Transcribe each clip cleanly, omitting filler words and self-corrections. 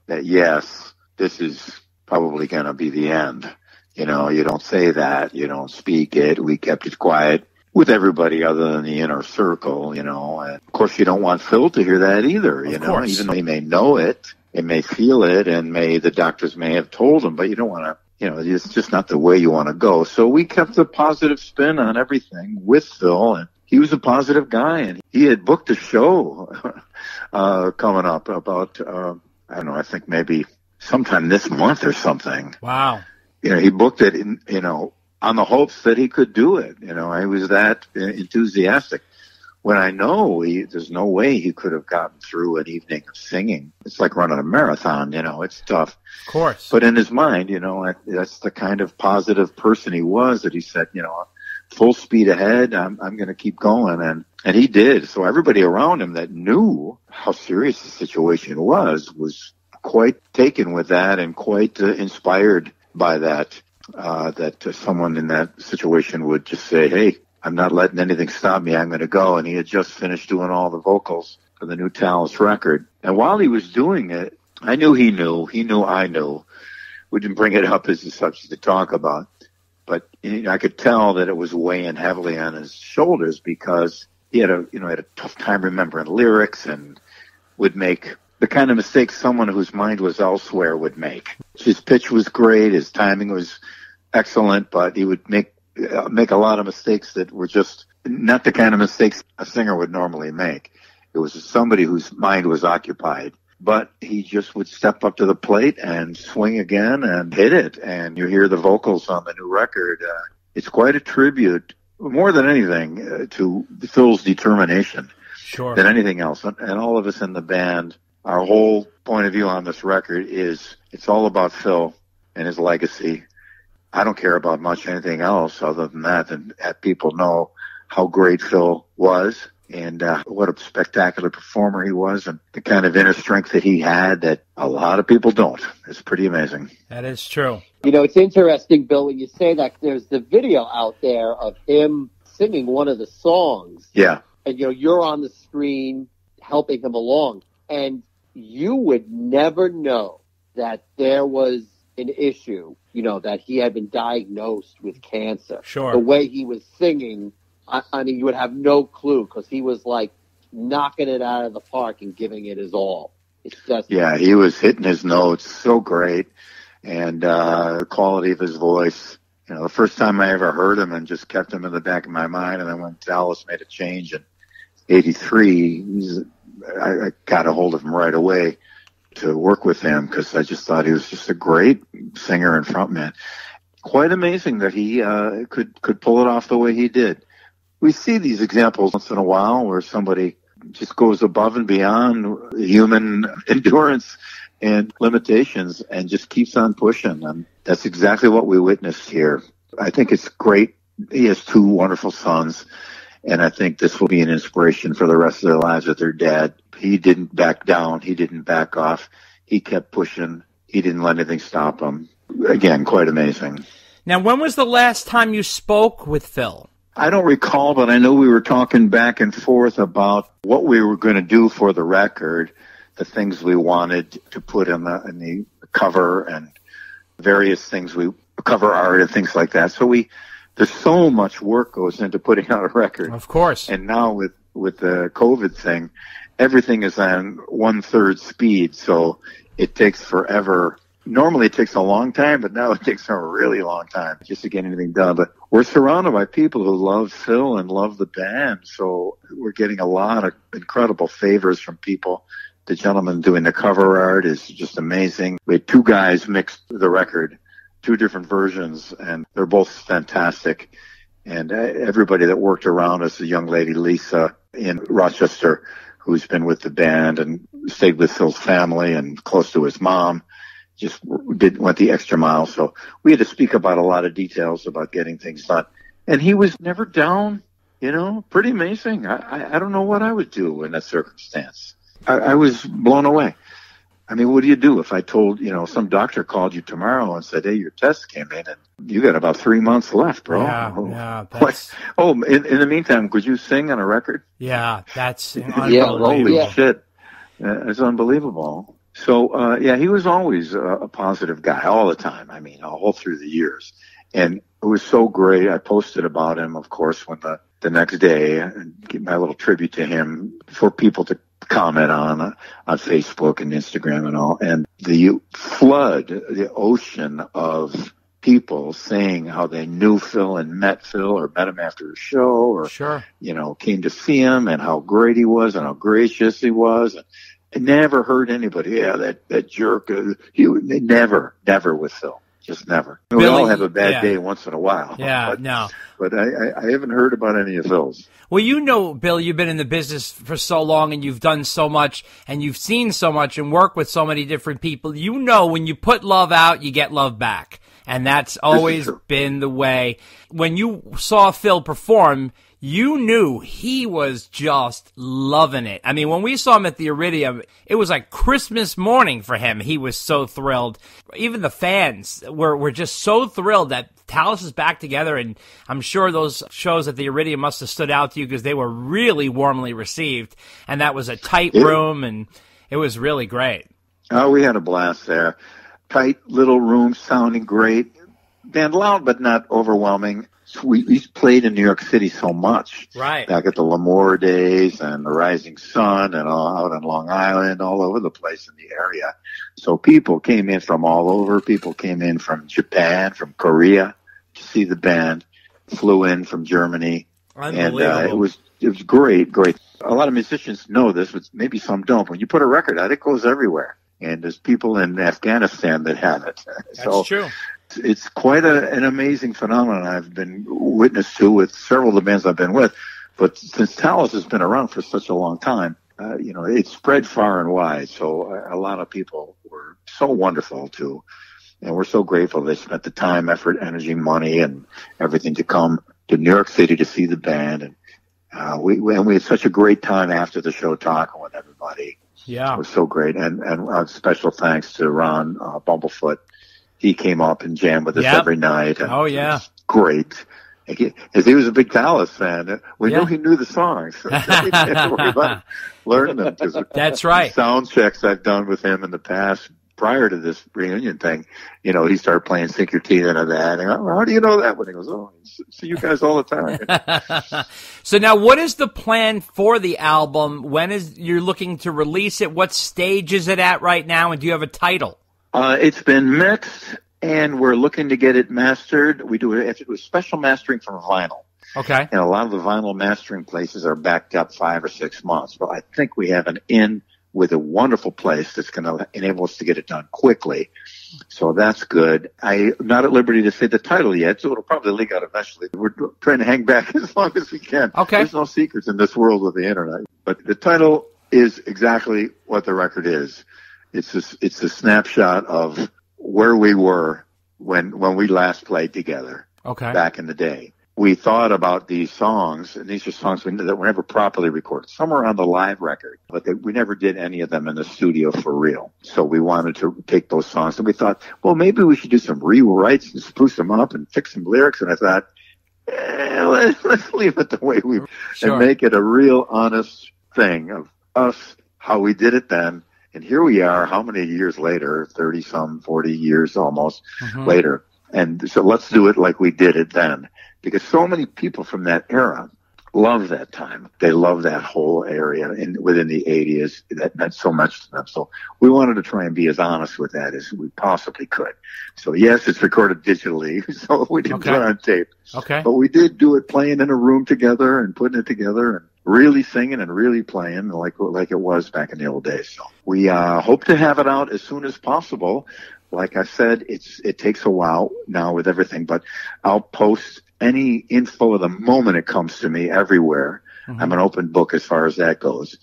that, yes, this is probably going to be the end. You know, you don't say that. You don't speak it. We kept it quiet with everybody other than the inner circle, you know. And of course, you don't want Phil to hear that either, you know, even though he may know it, he may feel it, and the doctors may have told him, but you don't want to, you know, it's just not the way you want to go. So we kept a positive spin on everything with Phil, and he was a positive guy, and he had booked a show coming up about, I don't know, I think maybe sometime this month or something. Wow. You know, he booked it, you know, on the hopes that he could do it. You know, I was that enthusiastic. When I know there's no way he could have gotten through an evening of singing. It's like running a marathon, you know, it's tough. Of course. But in his mind, you know, that's the kind of positive person he was, that he said, you know, full speed ahead, I'm going to keep going. And he did. So everybody around him that knew how serious the situation was quite taken with that and quite inspired by that, that someone in that situation would just say, hey, I'm not letting anything stop me. I'm going to go. And he had just finished doing all the vocals for the new Talas record. And while he was doing it, I knew he knew. He knew I knew. We didn't bring it up as a subject to talk about. But you know, I could tell that it was weighing heavily on his shoulders, because he had a tough time remembering lyrics and would make the kind of mistakes someone whose mind was elsewhere would make. His pitch was great. His timing was excellent, but he would make a lot of mistakes that were just not the kind of mistakes a singer would normally make. It was somebody whose mind was occupied. But he just would step up to the plate and swing again and hit it. And you hear the vocals on the new record. It's quite a tribute, more than anything, to Phil's determination than anything else. And all of us in the band, our whole point of view on this record is it's all about Phil and his legacy. I don't care about much anything else other than that, and that people know how great Phil was. And what a spectacular performer he was, and the kind of inner strength that he had that a lot of people don't. It's pretty amazing. That is true. You know, it's interesting, Bill, when you say that. There's the video out there of him singing one of the songs. Yeah. And, you know, you're on the screen helping him along. And you would never know that there was an issue, you know, that he had been diagnosed with cancer. Sure. The way he was singing, I mean, you would have no clue, because he was like knocking it out of the park and giving it his all. It's just, yeah, he was hitting his notes so great, and the quality of his voice. You know, the first time I ever heard him and just kept him in the back of my mind, and then when Talas made a change in '83, I got a hold of him right away to work with him, because I just thought he was just a great singer and frontman. Quite amazing that he could pull it off the way he did. We see these examples once in a while where somebody just goes above and beyond human endurance and limitations and just keeps on pushing. And that's exactly what we witnessed here. I think it's great. He has two wonderful sons, and I think this will be an inspiration for the rest of their lives with their dad. He didn't back down. He didn't back off. He kept pushing. He didn't let anything stop him. Again, quite amazing. Now, when was the last time you spoke with Phil? I don't recall, but I know we were talking back and forth about what we were going to do for the record, the things we wanted to put in the cover, and various things, cover art and things like that. So there's so much work goes into putting out a record. Of course. And now with the COVID thing, everything is on 1/3 speed, so it takes forever. Normally it takes a long time, but now it takes a really long time just to get anything done. But we're surrounded by people who love Phil and love the band, so we're getting a lot of incredible favors from people. The gentleman doing the cover art is just amazing. We had two guys mixed the record, two different versions, and they're both fantastic. And everybody that worked around us, the young lady Lisa in Rochester, who's been with the band and stayed with Phil's family and close to his mom, just went the extra mile. So we had to speak about a lot of details about getting things done. And he was never down, you know, pretty amazing. I don't know what I would do in that circumstance. I was blown away. I mean, what do you do if I told, you know, some doctor called you tomorrow and said, hey, your test came in and you got about 3 months left, bro. Yeah, that's... in the meantime, could you sing on a record? Yeah, that's unbelievable. Holy shit. It's unbelievable. So, yeah, he was always a positive guy all the time. I mean, all through the years. And it was so great. I posted about him, of course, when the next day, and give my little tribute to him for people to comment on Facebook and Instagram and all. And the flood, the ocean of people saying how they knew Phil and met Phil or met him after a show or, Sure. you know, came to see him and how great he was and how gracious he was. I never heard anybody, that jerk. Never with Phil. Just never. We Billy, all have a bad day once in a while. Yeah, no. But I haven't heard about any of Phil's. Well, you know, Bill, you've been in the business for so long and you've done so much and you've seen so much and worked with so many different people. You know when you put love out, you get love back. And that's always been the way. When you saw Phil perform, you knew he was just loving it. I mean, when we saw him at the Iridium, it was like Christmas morning for him. He was so thrilled. Even the fans were just so thrilled that Talas is back together, and I'm sure those shows at the Iridium must have stood out to you because they were really warmly received, and that was a tight room, and it was really great. Oh, we had a blast there. Tight little room, sounding great. Band loud, but not overwhelming. We played in New York City so much. Right. Back at the L'Amour days and the Rising Sun and all out on Long Island, all over the place in the area. So people came in from all over. People came in from Japan, from Korea to see the band, flew in from Germany. Unbelievable. And it was great. A lot of musicians know this, but maybe some don't. When you put a record out, it goes everywhere. And there's people in Afghanistan that have it. That's true. It's quite an amazing phenomenon I've been witness to with several of the bands I've been with. But since Talas has been around for such a long time, it's spread far and wide. So a lot of people were so wonderful too. And we're so grateful they spent the time, effort, energy, money, and everything to come to New York City to see the band. And we had such a great time after the show talking with everybody. Yeah. It was so great. And special thanks to Ron Bumblefoot. He came up and jammed with us every night. And oh, yeah. It was great. As he was a big Talas fan, we knew he knew the songs. So we didn't have to worry about learning them. That's right. Sound checks I've done with him in the past, prior to this reunion thing, he started playing Sink Your Teeth into that. And how do you know that one? He goes, I see you guys all the time. So now what is the plan for the album? When you're looking to release it? What stage is it at right now? And do you have a title? It's been mixed, and we're looking to get it mastered. We have to do a special mastering from vinyl. Okay. And a lot of the vinyl mastering places are backed up 5 or 6 months. Well, I think we have an in with a wonderful place that's going to enable us to get it done quickly. So that's good. I'm not at liberty to say the title yet, so it'll probably leak out eventually. We're trying to hang back as long as we can. Okay. There's no secrets in this world of the internet. But the title is exactly what the record is. It's a snapshot of where we were when we last played together. Okay. Back in the day. We thought about these songs, and these are songs that were never properly recorded. Some were on the live record, but we never did any of them in the studio for real. So we wanted to take those songs, and we thought, well, maybe we should do some rewrites and spruce them up and fix some lyrics. And I thought, let's leave it the way we and make it a real honest thing of us, how we did it then. And here we are, how many years later, 30-some, 40 years almost later. And so let's do it like we did it then. Because so many people from that era love that time. They love that whole area within the 80s. That meant so much to them. So we wanted to try and be as honest with that as we possibly could. So yes, it's recorded digitally. So we didn't put it on tape. Okay. But we did do it playing in a room together and putting it together and really singing and really playing like it was back in the old days. So we hope to have it out as soon as possible. Like I said, it takes a while now with everything, but I'll post any info the moment it comes to me everywhere. I'm an open book as far as that goes.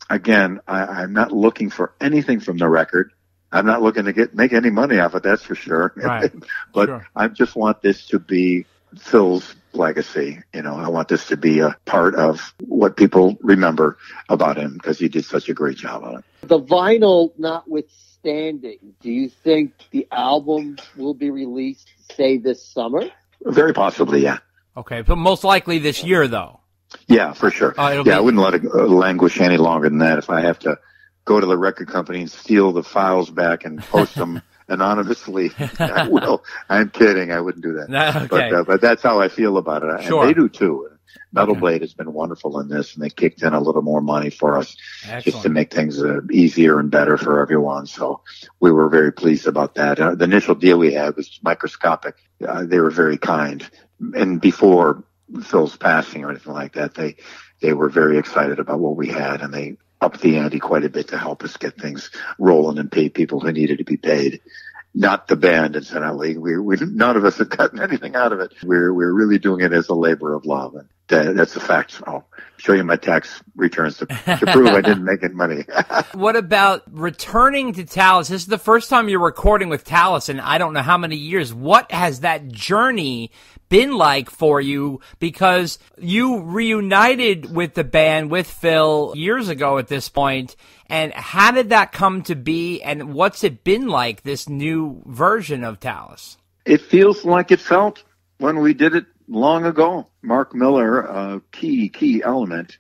Again, I'm not looking for anything from the record. I'm not looking to make any money off it, that's for sure. Right. But I just want this to be Phil's legacy. I want this to be a part of what people remember about him because he did such a great job on it. The vinyl notwithstanding, do you think the album will be released, say, this summer? Very possibly, yeah. Okay, but most likely this year, though. Yeah, for sure. I wouldn't let it languish any longer than that. If I have to go to the record company and steal the files back and post them anonymously. I will. I'm kidding. I wouldn't do that. Okay. But that's how I feel about it. Sure. And they do too. Metal Blade has been wonderful in this, and they kicked in a little more money for us just to make things easier and better for everyone. So we were very pleased about that. The initial deal we had was microscopic. They were very kind. And before Phil's passing or anything like that, they were very excited about what we had, and they upped the ante quite a bit to help us get things rolling and pay people who needed to be paid. Not the band, incidentally. We none of us have gotten anything out of it. We're really doing it as a labor of love, and that's a fact. I'll show you my tax returns to prove I didn't make any money. What about returning to Talas? This is the first time you're recording with Talas in I don't know how many years. What has that journey been like for you? Because you reunited with the band with Phil years ago at this point. And how did that come to be, and what's it been like, this new version of Talas? It feels like it felt when we did it long ago. Mark Miller, a key element,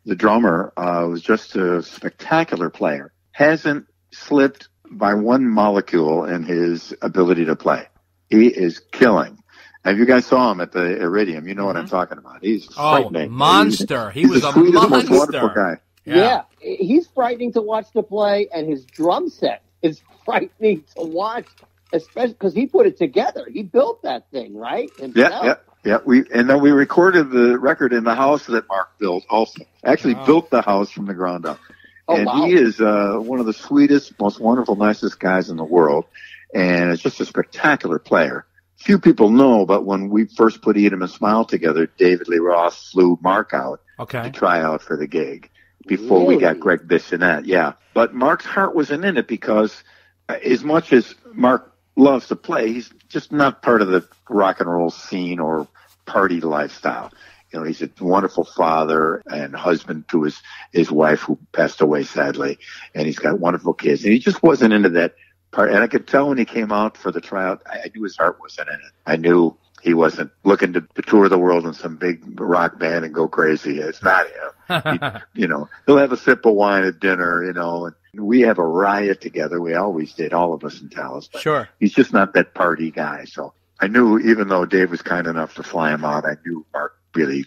the drummer, was just a spectacular player. Hasn't slipped by one molecule in his ability to play. He is killing. And if you guys saw him at the Iridium, you know what I'm talking about. He's frightening. Monster. He was the a sweetest, monster. most wonderful guy. Yeah, he's frightening to watch to play, and his drum set is frightening to watch, especially because he put it together. He built that thing, right? Himself. Yeah. We recorded the record in the house that Mark built also. Actually built the house from the ground up. He is one of the sweetest, most wonderful, nicest guys in the world, and is just a spectacular player. Few people know, but when we first put Eat 'Em and Smile together, David Lee Roth flew Mark out to try out for the gig before we got Greg Bissonette. Yeah. But Mark's heart wasn't in it because as much as Mark loves to play, he's just not part of the rock and roll scene or party lifestyle. You know, he's a wonderful father and husband to his wife who passed away sadly, and he's got wonderful kids. And he just wasn't into that part. And I could tell when he came out for the tryout, I knew his heart wasn't in it. I knew he wasn't looking to tour the world in some big rock band and go crazy. It's not him. He'll have a sip of wine at dinner, and we have a riot together. We always did, all of us in Talas. But sure. He's just not that party guy. So I knew, even though Dave was kind enough to fly him out, I knew Mark really,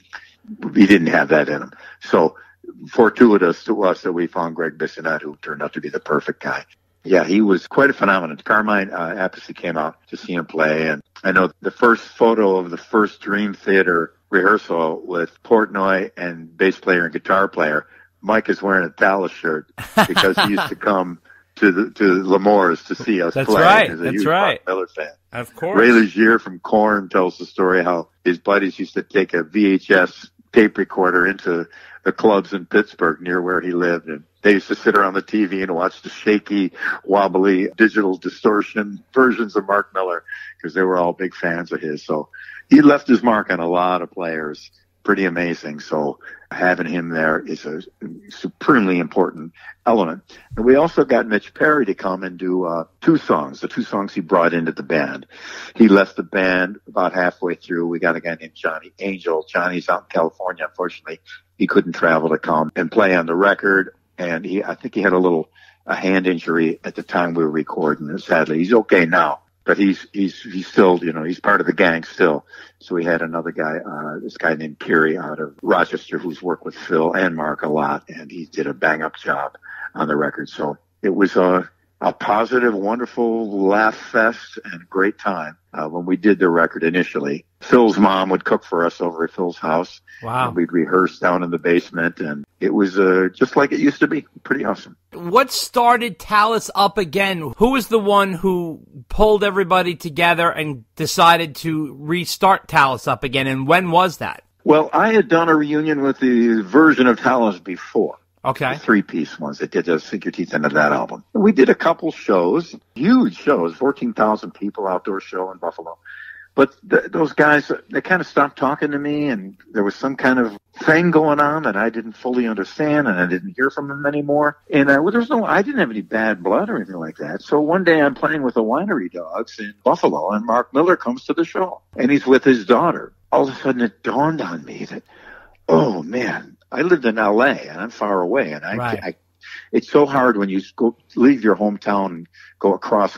he didn't have that in him. So fortuitous to us that we found Greg Bissonette, who turned out to be the perfect guy. Yeah, he was quite a phenomenon. Carmine Appice came out to see him play, and I know the first photo of the first Dream Theater rehearsal with Portnoy and bass player and guitar player, Mike is wearing a Talas shirt because he used to come to L'Amour's to see us play. Right. He's a That's huge right. Mark Miller fan. Of course. Ray Legier from Korn tells the story how his buddies used to take a VHS tape recorder into the clubs in Pittsburgh near where he lived, and they used to sit around the TV and watch the shaky, wobbly, digital distortion versions of Mark Miller because they were all big fans of his. So he left his mark on a lot of players. Pretty amazing. So having him there is a supremely important element. And we also got Mitch Perry to come and do two songs, the two songs he brought into the band. He left the band about halfway through. We got a guy named Johnny Angel. Johnny's out in California. Unfortunately, he couldn't travel to come and play on the record. And I think he had a hand injury at the time we were recording. Sadly, he's okay now, but he's still, he's part of the gang still. So we had another guy, this guy named Kerry out of Rochester, who's worked with Phil and Mark a lot, and he did a bang up job on the record. So it was a positive, wonderful laugh fest and great time when we did the record initially. Phil's mom would cook for us over at Phil's house. Wow. And we'd rehearse down in the basement, and it was just like it used to be. Pretty awesome. What started Talas up again? Who was the one who pulled everybody together and decided to restart Talas up again, and when was that? Well, I had done a reunion with the version of Talas before. Okay. The three-piece ones that did Sink Your Teeth Into That album. We did a couple shows, huge shows, 14,000 people outdoor show in Buffalo. But those guys, they kind of stopped talking to me, and there was some kind of thing going on that I didn't fully understand, and I didn't hear from them anymore. And I didn't have any bad blood or anything like that. So one day I'm playing with the Winery Dogs in Buffalo, and Mark Miller comes to the show, and he's with his daughter. All of a sudden it dawned on me that, oh man, I lived in L.A. and I'm far away, and I it's so hard when you leave your hometown and go across